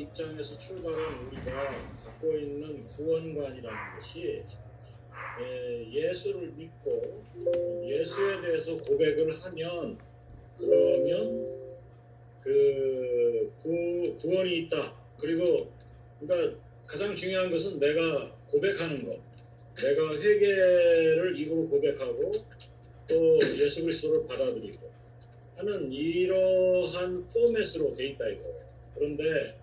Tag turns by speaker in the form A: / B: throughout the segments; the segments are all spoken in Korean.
A: 입장에서 출발한 우리가 갖고 있는 구원관이라는 것이 예수를 믿고 예수에 대해서 고백을 하면 그러면 그 구원이 있다. 그리고 그러니까 가장 중요한 것은 내가 고백하는 것. 내가 회개를 입으로 고백하고 또 예수 그리스도를 받아들이고 하는 이러한 포맷으로 돼 있다 이거예요. 그런데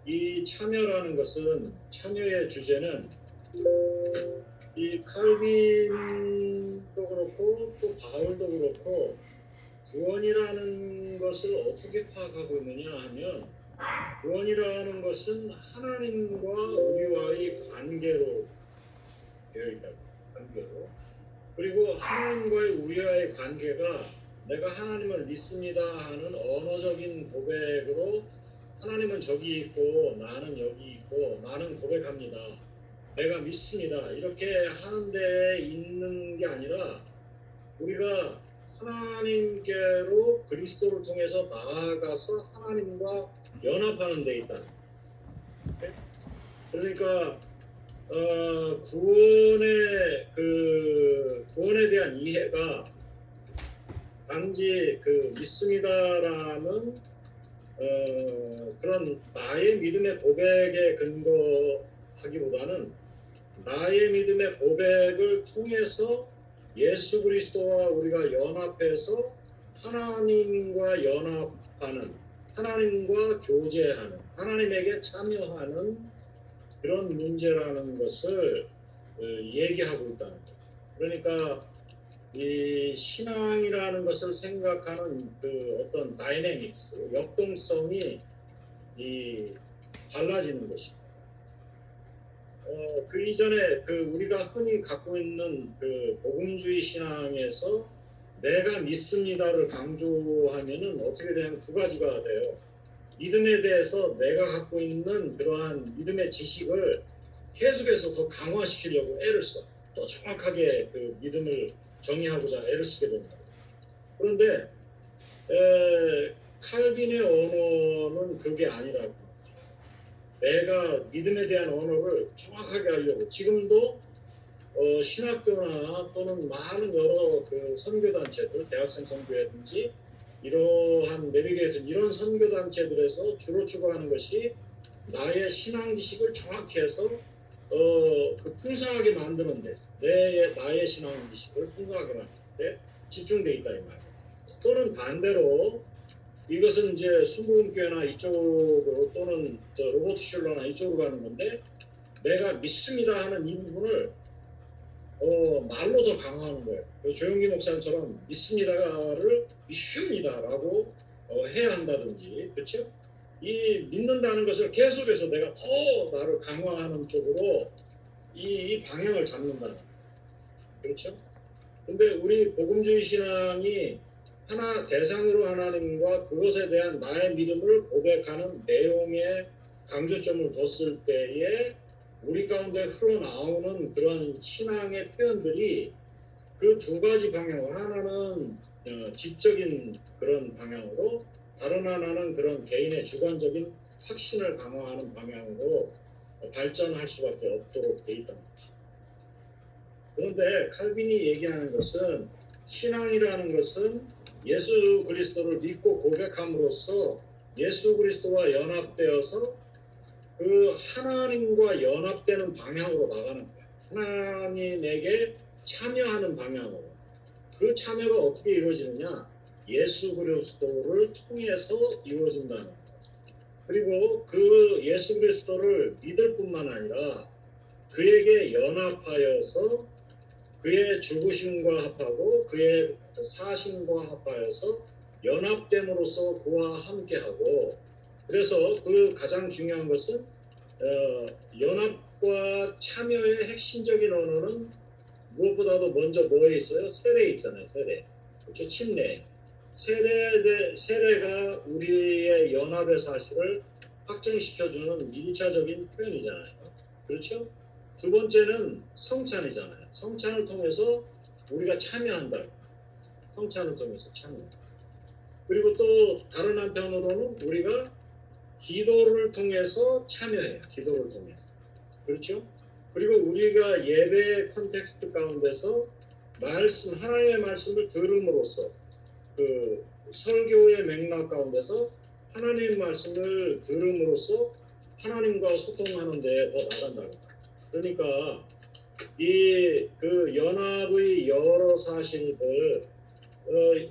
A: 이 참여라는 것은 참여의 주제는 이 칼빈도 그렇고 또 바울도 그렇고 구원이라는 것을 어떻게 파악하고 있느냐 하면 구원이라는 것은 하나님과 우리와의 관계로 되어 있다. 관계로. 그리고 하나님과의 우리와의 관계가 내가 하나님을 믿습니다 하는 언어적인 고백으로 하나님은 저기 있고 나는 여기 있고 나는 고백합니다. 내가 믿습니다. 이렇게 하는 데에 있는 게 아니라 우리가 하나님께로 그리스도를 통해서 나아가서 하나님과 연합하는 데 있다. 그러니까 구원에 대한 이해가 단지 믿습니다라는 그런 나의 믿음의 고백에 근거하기보다는 나의 믿음의 고백을 통해서 예수 그리스도와 우리가 연합해서 하나님과 연합하는, 하나님과 교제하는, 하나님에게 참여하는 그런 문제라는 것을 얘기하고 있다는 거예요. 그러니까 이 신앙이라는 것을 생각하는 어떤 다이내믹스, 역동성이 달라지는 것입니다. 그 이전에 우리가 흔히 갖고 있는 복음주의 신앙에서 내가 믿습니다를 강조하면은 어떻게 되냐면 두 가지가 돼요. 믿음에 대해서 내가 갖고 있는 그러한 믿음의 지식을 계속해서 더 강화시키려고 애를 써. 더 정확하게 믿음을 정의하고자 애를 쓰게 됩니다. 그런데 칼빈의 언어는 그게 아니라고. 내가 믿음에 대한 언어를 정확하게 하려고 지금도 신학교나 또는 많은 여러 선교단체들, 대학생 선교회든지 이러한 내비게이션 이런 선교단체들에서 주로 추구하는 것이 나의 신앙 지식을 정확히 해서 풍성하게 만드는 데 나의 신앙 지식을 풍성하게 만드는 데 집중되어 있다 이 말이에요. 또는 반대로 이것은 이제 순복음교회나 이쪽으로 또는 로버트 슐러나 이쪽으로 가는 건데 내가 믿습니다 하는 이 부분을 말로 더 강화하는 거예요. 조용기 목사님처럼 믿습니다를 믿습니다라고 해야 한다든지 그렇죠? 이 믿는다는 것을 계속해서 내가 더 나를 강화하는 쪽으로 이 방향을 잡는다는 거예요. 그렇죠? 근데 우리 복음주의 신앙이 하나 대상으로 하나님과 그것에 대한 나의 믿음을 고백하는 내용에 강조점을 뒀을 때에 우리 가운데 흘러나오는 그런 신앙의 표현들이 그 두 가지 방향으로 하나는 지적인 그런 방향으로 다른 하나는 그런 개인의 주관적인 확신을 강화하는 방향으로 발전할 수밖에 없도록 돼 있다는 거죠. 그런데 칼빈이 얘기하는 것은 신앙이라는 것은 예수 그리스도를 믿고 고백함으로써 예수 그리스도와 연합되어서 하나님과 연합되는 방향으로 나가는 거예요. 하나님에게 참여하는 방향으로. 그 참여가 어떻게 이루어지느냐? 예수 그리스도를 통해서 이루어진다는 거예요. 그리고 예수 그리스도를 믿을 뿐만 아니라 그에게 연합하여서 그의 죽으심과 합하고 그의 사심과 합하여서 연합됨으로써 그와 함께하고 그래서 가장 중요한 것은 연합과 참여의 핵심적인 언어는 무엇보다도 먼저 뭐에 있어요? 세례에 있잖아요. 세례. 그렇죠? 침례. 세례가 우리의 연합의 사실을 확증시켜주는 1차적인 표현이잖아요. 그렇죠? 두 번째는 성찬이잖아요. 성찬을 통해서 우리가 참여한다. 성찬을 통해서 참여. 그리고 또 다른 한편으로는 우리가 기도를 통해서 참여해요. 기도를 통해서. 그렇죠? 그리고 우리가 예배 컨텍스트 가운데서 하나님의 말씀을 들음으로써 그 설교의 맥락 가운데서 하나님의 말씀을 들음으로써 하나님과 소통하는 데 더 나간다고. 그러니까 이 그 연합의 여러 사실들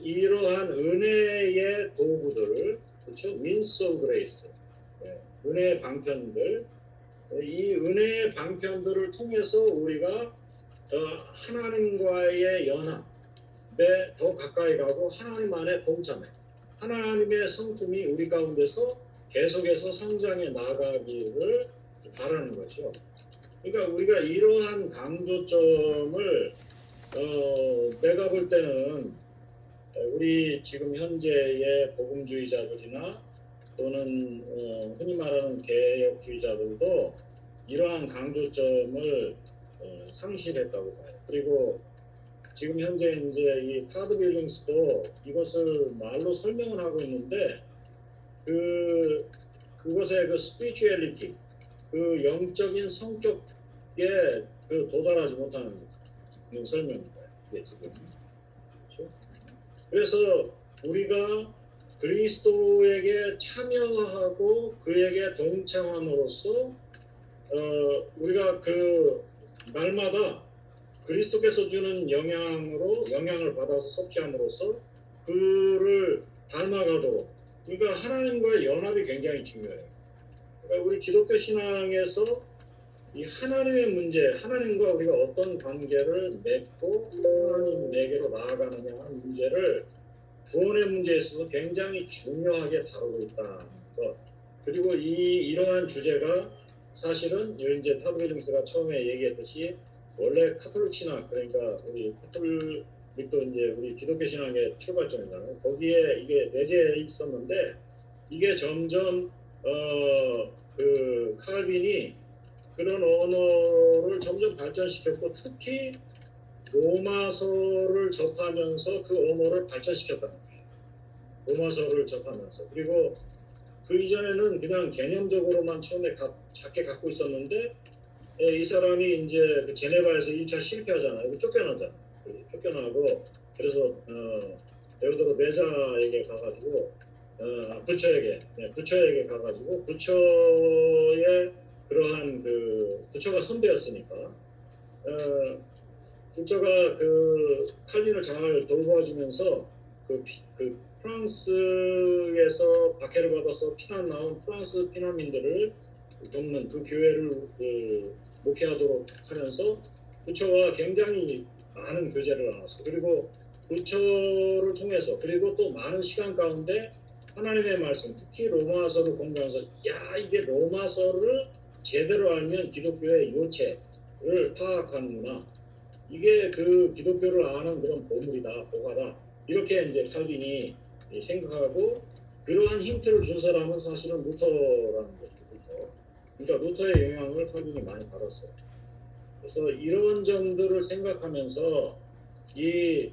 A: 이러한 은혜의 도구들, 그렇죠? means of grace, 은혜의 방편들, 이 은혜의 방편들을 통해서 우리가 하나님과의 연합에 더 가까이 가고 하나님 안에 동참해 하나님의 성품이 우리 가운데서 계속해서 성장해 나가기를 바라는 거죠. 그러니까 우리가 이러한 강조점을 내가 볼 때는 우리 지금 현재의 복음주의자들이나 또는 흔히 말하는 개혁주의자들도 이러한 강조점을 상실했다고 봐요. 그리고 지금 현재 이제 이 타드 빌링스도 이것을 말로 설명을 하고 있는데 그것의 그 스피리추얼리티, 그 영적인 성격에 도달하지 못하는 설명입니다. 이게 지금. 그렇죠? 그래서 우리가 그리스도에게 참여하고 그에게 동참함으로써 우리가 그 날마다 그리스도께서 주는 영향을 받아서 섭취함으로써 그를 닮아가도록, 그러니까 하나님과의 연합이 굉장히 중요해요. 그러니까 우리 기독교 신앙에서 이 하나님의 문제, 하나님과 우리가 어떤 관계를 맺고 하나님에게로 나아가느냐 하는 문제를 구원의 문제에 있어서 굉장히 중요하게 다루고 있다는 것. 그리고 이러한 주제가 사실은 이제 타드 빌링스가 처음에 얘기했듯이 원래 카톨릭 신학, 그러니까 우리 카톨릭도 이제 우리 기독교 신학의 출발점이잖아요. 거기에 이게 내재해 있었는데 이게 점점 그 칼빈이 그런 언어를 점점 발전시켰고 특히 로마서를 접하면서 그 언어를 발전시켰다는 거예요. 로마서를 접하면서. 그리고 그 이전에는 그냥 개념적으로만 처음에 작게 갖고 있었는데 이 사람이 이제 그 제네바에서 1차 실패하잖아요. 쫓겨나잖아요. 쫓겨나고 그래서 예를 들어 메자에게 가가지고 부처에게 가가지고 부처의 그러한 그 부처가 선배였으니까 부처가 그 칼빈을 잘 돌보아주면서 그 프랑스에서 박해를 받아서 피난 나온 프랑스 피난민들을 돕는 그 교회를 목회하도록 하면서 부처와 굉장히 많은 교제를 나눴어요. 그리고 부처를 통해서 그리고 또 많은 시간 가운데 하나님의 말씀, 특히 로마서를 공부하면서 이게 로마서를 제대로 알면 기독교의 요체를 파악하는구나. 이게 그 기독교를 아는 그런 보물이다, 보화다. 이렇게 이제 칼빈이 생각하고 그러한 힌트를 준 사람은 사실은 루터라는 거죠. 그러니까 루터의 영향을 칼빈이 많이 받았어요. 그래서 이런 점들을 생각하면서 이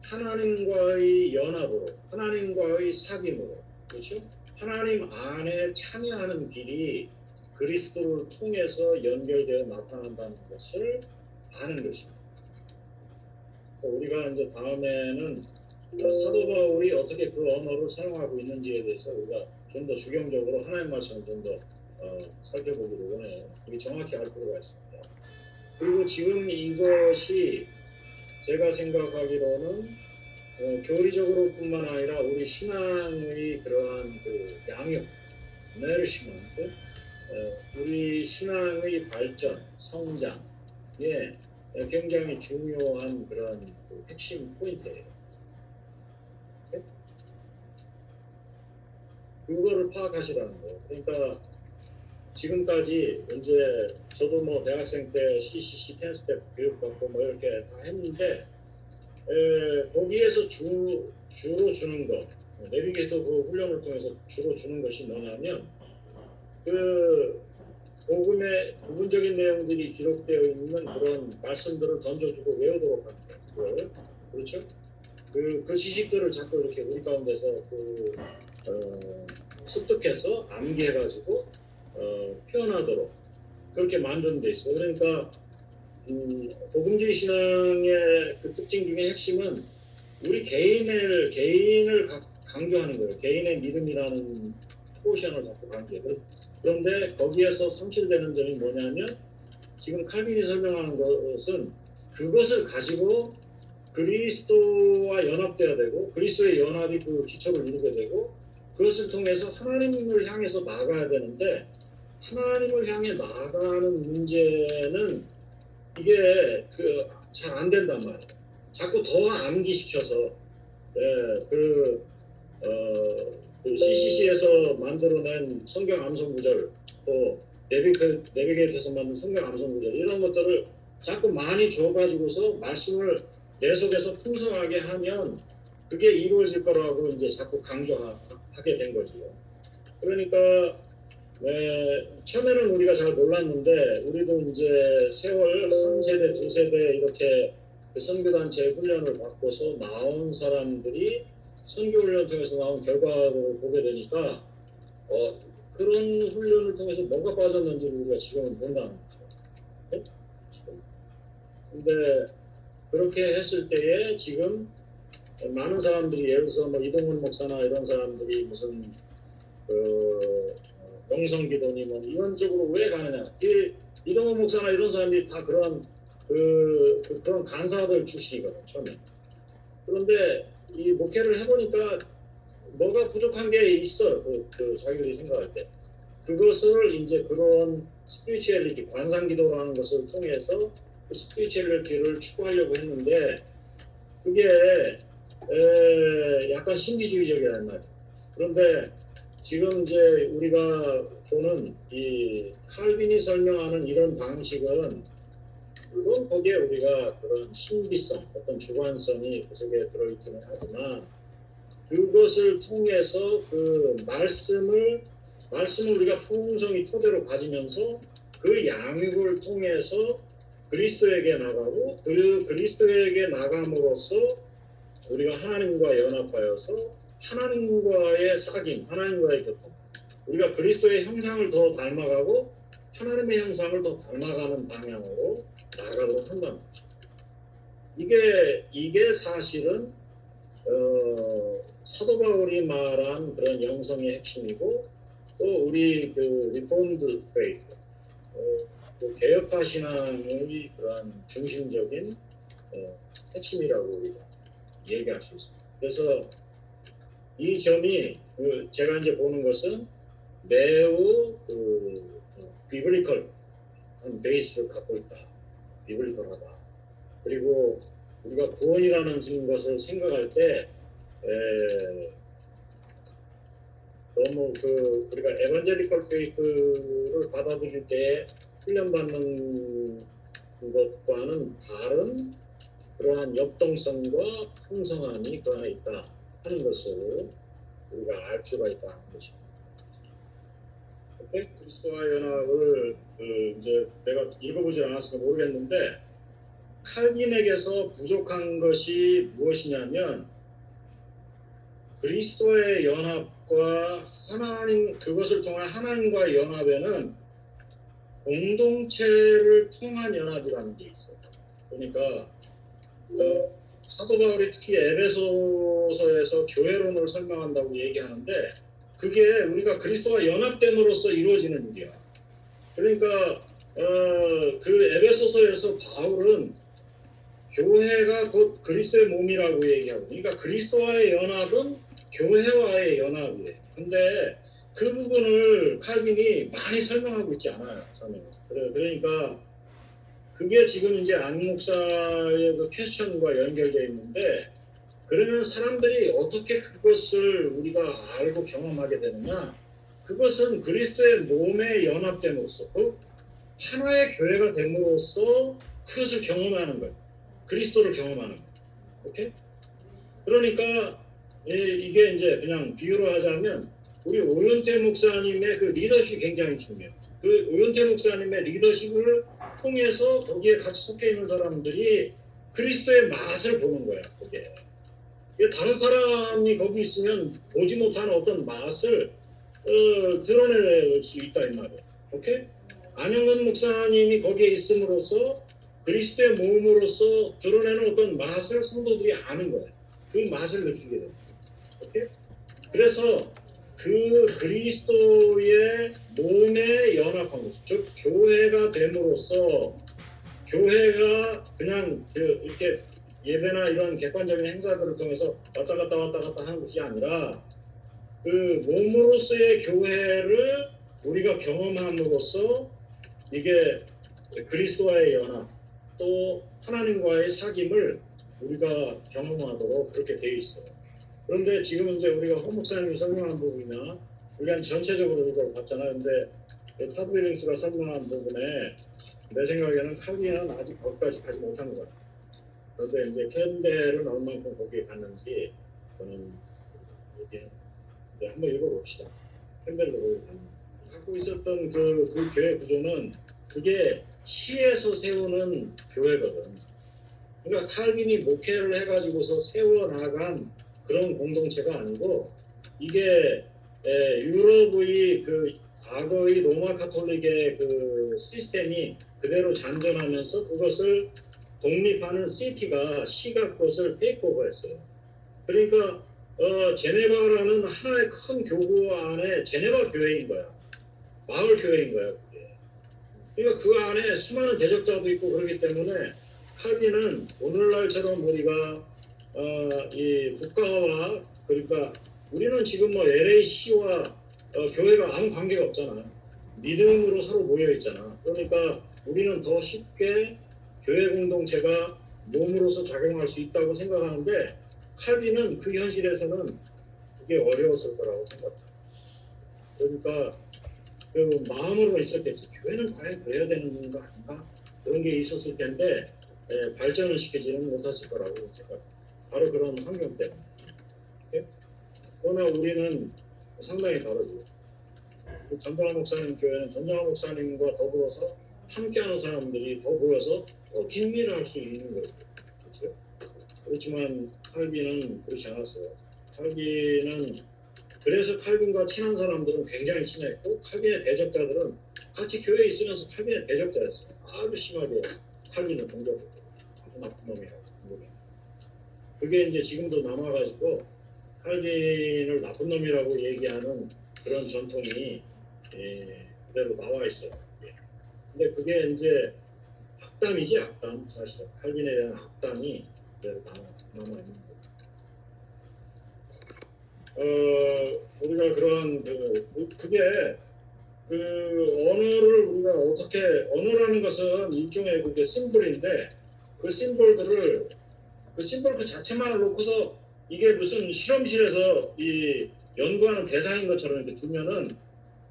A: 하나님과의 연합으로, 하나님과의 사귐으로, 그렇죠? 하나님 안에 참여하는 길이 그리스도를 통해서 연결되어 나타난다는 것을 아는 것입니다. 우리가 이제 다음에는 사도 바울이 어떻게 그 언어를 사용하고 있는지에 대해서 우리가 좀 더 주경적으로 하나님 말씀을 좀 더 살펴보기를 원해요. 이게 정확히 알 필요가 있습니다. 그리고 지금 이것이 제가 생각하기로는 교리적으로뿐만 아니라 우리 신앙의 그러한 그 양육, nourishment, 우리 신앙의 발전, 성장에 굉장히 중요한 그런 그 핵심 포인트예요. 그거를 파악하시라는 거예요. 그러니까 지금까지 이제 저도 뭐 대학생 때 CCC 10스텝 교육받고 뭐 이렇게 다 했는데 거기에서 주로 주는 것, 내비게이터 그 훈련을 통해서 주로 주는 것이 뭐냐면 그 복음의 부분적인 내용들이 기록되어 있는 그런 말씀들을 던져주고 외우도록 하는 거예요. 그렇죠? 그 지식들을 자꾸 이렇게 우리 가운데서 습득해서 암기해가지고 표현하도록 그렇게 만드는 데 있어요. 그러니까 복음주의 신앙의 그 특징 중에 핵심은 우리 개인을 강조하는 거예요. 개인의 믿음이라는 포션을 자꾸 강조해요. 그런데 거기에서 상실되는 점이 뭐냐면 지금 칼빈이 설명하는 것은 그것을 가지고 그리스도와 연합돼야 되고 그리스도의 연합이 그 기초를 이루게 되고 그것을 통해서 하나님을 향해서 나아가야 되는데 하나님을 향해 나아가는 문제는 이게 잘 안 된단 말이에요. 자꾸 더 암기시켜서 그 CCC에서 만들어낸 성경 암송 구절 또 내비게이터에서 만든 성경 암송 구절 이런 것들을 자꾸 많이 줘가지고서 말씀을 내 속에서 풍성하게 하면 그게 이루어질 거라고 이제 자꾸 강조하게 된 거죠. 그러니까 처음에는 우리가 잘 몰랐는데 우리도 이제 세월 한 세대 두 세대 이렇게 그 선교단체 훈련을 받고서 나온 사람들이 선교 훈련을 통해서 나온 결과를 보게 되니까 그런 훈련을 통해서 뭐가 빠졌는지 우리가 지금은 본다는 거죠. 네? 근데 그렇게 했을 때에 지금 많은 사람들이 예를 들어서 뭐 이동훈 목사나 이런 사람들이 무슨 영성기도니 뭐 이런 쪽으로 왜 가느냐. 이동훈 목사나 이런 사람들이 다 그런 그런 간사들 출신이거든 처음에. 그런데 이 목회를 해보니까 뭐가 부족한 게 있어. 자기들이 생각할 때 그것을 이제 그런 스피리추얼리티 관상기도라는 것을 통해서 그 스피리추얼리티를 추구하려고 했는데 그게 약간 신비주의적이라는 말이에요. 그런데 지금 이제 우리가 보는 이 칼빈이 설명하는 이런 방식은 물론 거기에 우리가 그런 신비성, 어떤 주관성이 그 속에 들어있기는 하지만 그것을 통해서 그 말씀을 우리가 풍성히 토대로 가지면서 그 양육을 통해서 그리스도에게 나가고 그 그리스도에게 나감으로써 우리가 하나님과 연합하여서 하나님과의 싹임, 하나님과의 교통 우리가 그리스도의 형상을 더 닮아가고 하나님의 형상을 더 닮아가는 방향으로 나아가도록 한다는 거죠. 이게 사실은 사도 바울이 말한 그런 영성의 핵심이고 또 우리 그 리폼드 페이스 그 개혁파 신앙의 그런 중심적인 핵심이라고 우리가 얘기할 수 있습니다. 그래서 이 점이 제가 이제 보는 것은 매우 비블리컬한 베이스를 갖고 있다. 비블리컬하다. 그리고 우리가 구원이라는 것을 생각할 때 너무 우리가 에반젤리컬 페이스를 받아들일 때 훈련받는 것과는 다른 그러한 역동성과 풍성함이 그 안에 있다 하는 것을 우리가 알 필요가 있다는 것입니다. 그리스도와 연합을 이제 내가 읽어보지 않았으니까 모르겠는데 칼빈에게서 부족한 것이 무엇이냐면 그리스도의 연합과 그것을 통한 하나님과의 연합에는 공동체를 통한 연합이라는 게 있어요. 그러니까 사도 바울이 특히 에베소서에서 교회론을 설명한다고 얘기하는데 그게 우리가 그리스도와 연합됨으로써 이루어지는 일이야. 그러니까 그 에베소서에서 바울은 교회가 곧 그리스도의 몸이라고 얘기하고 그러니까 그리스도와의 연합은 교회와의 연합이에요. 근데 그 부분을 칼빈이 많이 설명하고 있지 않아요. 그러니까 그게 지금 이제 안 목사의 그 퀘스천과 연결되어 있는데 그러면 사람들이 어떻게 그것을 우리가 알고 경험하게 되느냐? 그것은 그리스도의 몸에 연합됨으로써 하나의 교회가 됨으로써 그것을 경험하는 거예요. 그리스도를 경험하는 거예요. 오케이? 그러니까 이게 이제 그냥 비유로 하자면 우리 오윤태 목사님의 그 리더십이 굉장히 중요해요. 그 오윤태 목사님의 리더십을 통해서 거기에 같이 속해 있는 사람들이 그리스도의 맛을 보는 거야. 그게 다른 사람이 거기 있으면 보지 못하는 어떤 맛을 드러낼 수 있다 이 말이에요. 오케이? 안영근 목사님이 거기에 있음으로써 그리스도의 몸으로서 드러내는 어떤 맛을 성도들이 아는 거예요. 그 맛을 느끼게 됩니다. 오케이? 그래서 그 그리스도의 몸에 연합한 것, 즉 교회가 됨으로써 교회가 그냥 이렇게 예배나 이런 객관적인 행사들을 통해서 왔다 갔다 하는 것이 아니라 그 몸으로서의 교회를 우리가 경험함으로써 이게 그리스도와의 연합 또 하나님과의 사귐을 우리가 경험하도록 그렇게 되어 있어요. 그런데 지금 이제 우리가 허 목사님이 설명한 부분이나 우리가 전체적으로 이걸 봤잖아요. 근데 타드 윌링스가 설명한 부분에 내 생각에는 칼빈은 아직 거기까지 가지 못한 것 같아요. 그런데 이제 캔벨은 얼만큼 거기에 갔는지 저는 얘기해. 한번 읽어봅시다. 캔벨로 갖고 있었던 그 교회 구조는 그게 시에서 세우는 교회거든. 그러니까 칼빈이 목회를 해가지고서 세워나간 그런 공동체가 아니고 이게 유럽의 그 과거의 로마 카톨릭의 그 시스템이 그대로 잔존하면서 그것을 독립하는 시가 그것을 테이크오버했어요. 그러니까 제네바라는 하나의 큰 교구 안에 제네바 교회인 거야. 마을 교회인 거야. 그게. 그러니까 그 안에 수많은 대적자도 있고 그렇기 때문에 칼빈은 오늘날처럼 우리가 이 국가와 그러니까 우리는 지금 뭐 LAC와 교회가 아무 관계가 없잖아. 믿음으로 서로 모여 있잖아. 그러니까 우리는 더 쉽게 교회 공동체가 몸으로서 작용할 수 있다고 생각하는데 칼빈은 그 현실에서는 그게 어려웠을 거라고 생각합니다. 그러니까 그 마음으로 있었겠지. 교회는 과연 그래야 되는 거 아닌가? 그런 게 있었을 텐데 발전을 시키지는 못했을 거라고 생각합니다. 바로 그런 환경 때문에. 그러나 우리는 상당히 다르고 전정환 목사님 교회는 전정환 목사님과 더불어서 함께하는 사람들이 더 모여서 더 긴밀할 수 있는 거죠. 그렇죠? 그렇지만 칼빈은 그렇지 않았어요. 칼빈은 그래서 칼빈과 친한 사람들은 굉장히 친했고 칼빈의 대적자들은 같이 교회에 있으면서 칼빈의 대적자였어요. 아주 심하게 칼빈을 공격했고 아주 나쁜 놈이라고 공격했고 그게 이제 지금도 남아가지고 칼빈을 나쁜 놈이라고 얘기하는 그런 전통이 그대로 나와 있어요. 근데 그게 이제 악담이지 악담 사실 칼빈에 대한 악담이 그대로 남아 있는 거예요. 우리가 그런 그게 그 언어를 우리가 어떻게 언어라는 것은 일종의 그게 심볼인데 그 심볼들을 그 심볼 그 자체만을 놓고서 이게 무슨 실험실에서 이 연구하는 대상인 것처럼 이렇게 두면은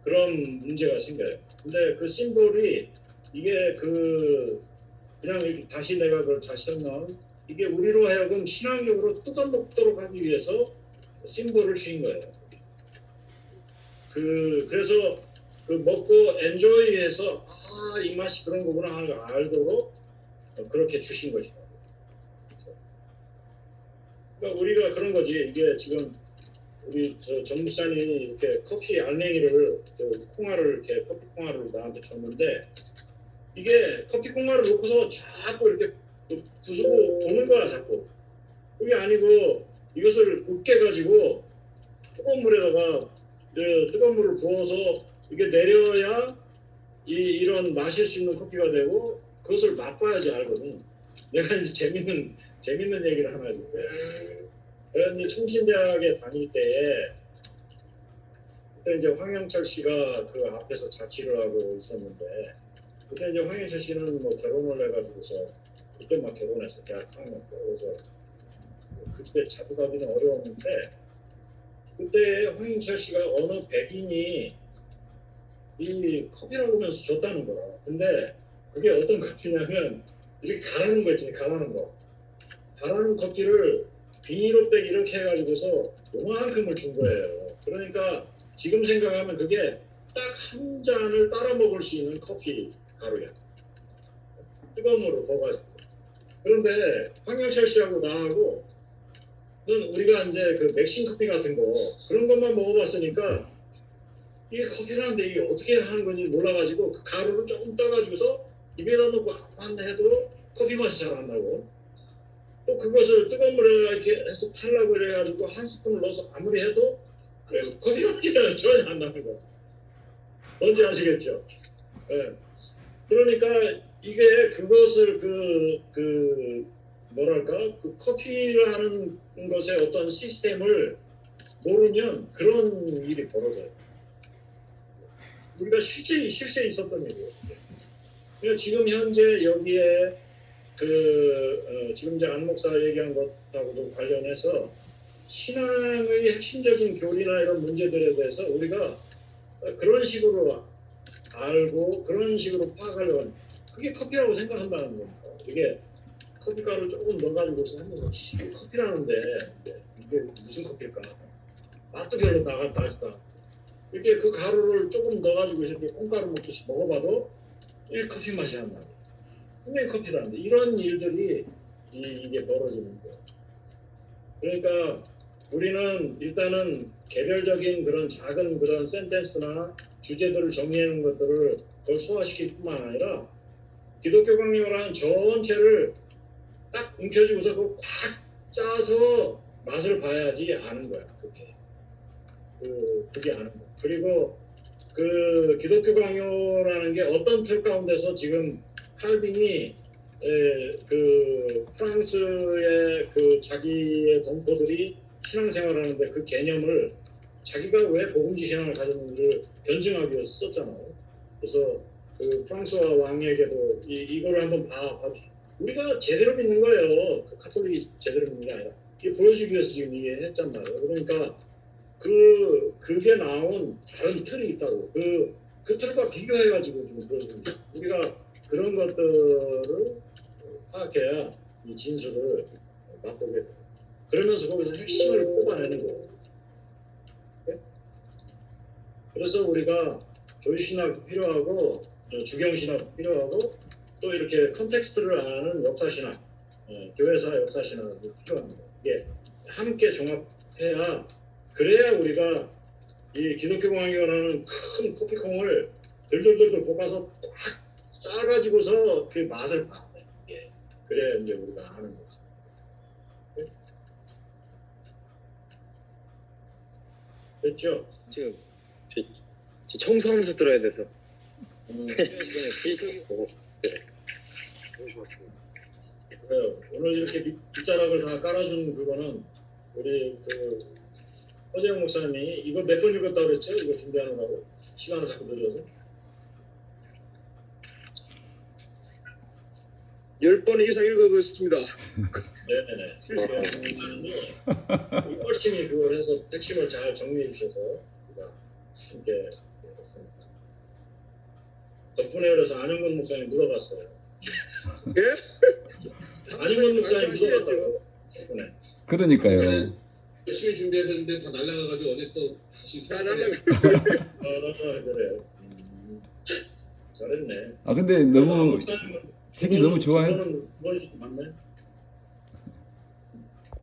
A: 그런 문제가 생겨요. 근데 그 심볼이 이게 그냥 다시 내가 그걸 다시 설명 이게 우리로 하여금 신앙적으로 뜯어먹도록 하기 위해서 심볼을 주인 거예요. 그래서 그 먹고 엔조이해서 이 맛이 그런 거구나 하는 걸 알도록 그렇게 주신 것이다. 그러니까 우리가 그런 거지. 이게 지금 우리 정 목사님이 이렇게 커피 알맹이를 콩알을 이렇게 커피 콩알을 나한테 줬는데 이게 커피 콩알을 놓고서 자꾸 이렇게 부수고 도는 거야 자꾸. 그게 아니고 이것을 으깨 가지고 뜨거운 물에다가 뜨거운 물을 부어서 이게 내려야 이런 마실 수 있는 커피가 되고 그것을 맛봐야지 알거든. 내가 이제 재밌는 얘기를 하나 해줄게. 내가 이제 충신대학에 다닐 때에 그때 이제 황영철 씨가 그 앞에서 자취를 하고 있었는데 그때 이제 황영철 씨는 뭐 결혼을 해가지고서 그때 막 결혼했어. 대학 4학년 때. 그래서 그때 자주 가기는 어려웠는데 그때 황영철 씨가 어느 백인이 이 커피라고 하면서 줬다는 거라. 근데 그게 어떤 커피냐면 이렇게 가라는 거 있지, 가라는 거. 가라는 커피를 비닐옷백 이렇게 해가지고서 요만큼을 준 거예요. 그러니까 지금 생각하면 그게 딱 한 잔을 따라 먹을 수 있는 커피 가루야. 뜨거운 물을 부어가지고. 그런데 황영철 씨하고 나하고 우리가 이제 그 맥신 커피 같은 거 그런 것만 먹어봤으니까 이게 커피라는데 이게 어떻게 하는 건지 몰라가지고 그 가루를 조금 떠가지고서 입에다 넣고 안 해도 커피 맛이 잘 안 나고, 또 그것을 뜨거운 물에 이렇게 해서 타려고 그래가지고 한 스푼을 넣어서 아무리 해도 커피 맛이 전혀 안 나는 거예요. 뭔지 아시겠죠? 예. 그러니까 이게 그것을 뭐랄까 그 커피라는 것의 어떤 시스템을 모르면 그런 일이 벌어져요. 우리가 실제 있었던 일이에요. 그러니까 지금 현재 여기에 지금 이제 안 목사 얘기한 것하고도 관련해서 신앙의 핵심적인 교리나 이런 문제들에 대해서 우리가 그런 식으로 알고 그런 식으로 파악하려고 하는, 그게 커피라고 생각한다는 겁니다. 이게 커피가루 조금 넣어가지고서 하는 거, 이게 커피라는데 이게 무슨 커피일까? 맛도 별로 나지도 이렇게 그 가루를 조금 넣어가지고 이렇게 콩가루 먹듯이 먹어봐도 이 커피 맛이 안 나요. 분명히 커피라는데 이런 일들이 이게 벌어지는 거예요. 그러니까 우리는 일단은 개별적인 그런 작은 그런 센텐스나 주제들을 정리하는 것들을 그걸 소화시킬 뿐만 아니라 기독교 강요라는 전체를 딱 움켜쥐고서 그걸 꽉 짜서 맛을 봐야지 아는 거야. 그게 아는 거. 그리고 그 기독교 강요라는 게 어떤 틀 가운데서 지금 칼빈이 그 프랑스의 그 자기의 동포들이 신앙생활하는데 그 개념을 자기가 왜 복음지 신앙을 가졌는지를 견증하기 위해서 썼잖아요. 그래서 그 프랑스와 왕에게도 이거를 한번 봐주시. 우리가 제대로 믿는 거예요. 그 카톨릭이 제대로 믿는 게 아니라 이게 보여주기 위해서 지금 이해했단 말이에요. 그러니까 그게 나온 다른 틀이 있다고. 그 틀과 비교해가지고 지금 보여줍니다. 우리가 그런 것들을 파악해야 이 진술을 맛보게 돼요. 그러면서 거기서 핵심을 뽑아내는 거예요. 네? 그래서 우리가 조유신학 필요하고 주경신학 필요하고 또 이렇게 컨텍스트를 아는 역사신학, 교회사 역사신학이 필요합니다. 이게 함께 종합해야, 그래야 우리가 이 기독교 강요라는 큰 커피콩을 들들들들 볶아서 꽉 짜가지고서 그 맛을 봐. 예. 그래야 이제 우리가 아는 거죠. 네? 됐죠?
B: 지금 청소하면서 들어야 돼서.
A: 너무
B: 좋았습니다.
A: 그래요. 오늘 이렇게 빗자락을 다 깔아준 그거는 우리 허재영 목사님이 이거 몇 번 읽었다고 그랬죠? 이거 준비하느라고 시간을 자꾸 늘려서
C: 10번 이상 읽어보겠습니다.
A: 네네네. 열심히 그걸 해서 핵심을 잘 정리해 주셔서 우리가 함께 했습니다. 덕분에 그래서 안영건 목사님 물어봤어요.
C: 예?
A: 안영건 목사님 물어봤어요. 덕분에.
D: 그러니까요.
E: 열심히 준비해야 되는데 다 날라가가지고 어제 또 다시
C: 다 날라가.
A: 그래요. 잘했네.
D: 아 근데 너무
A: 목사님은
D: 책이 너무 좋아요.
A: 그거는 맞네.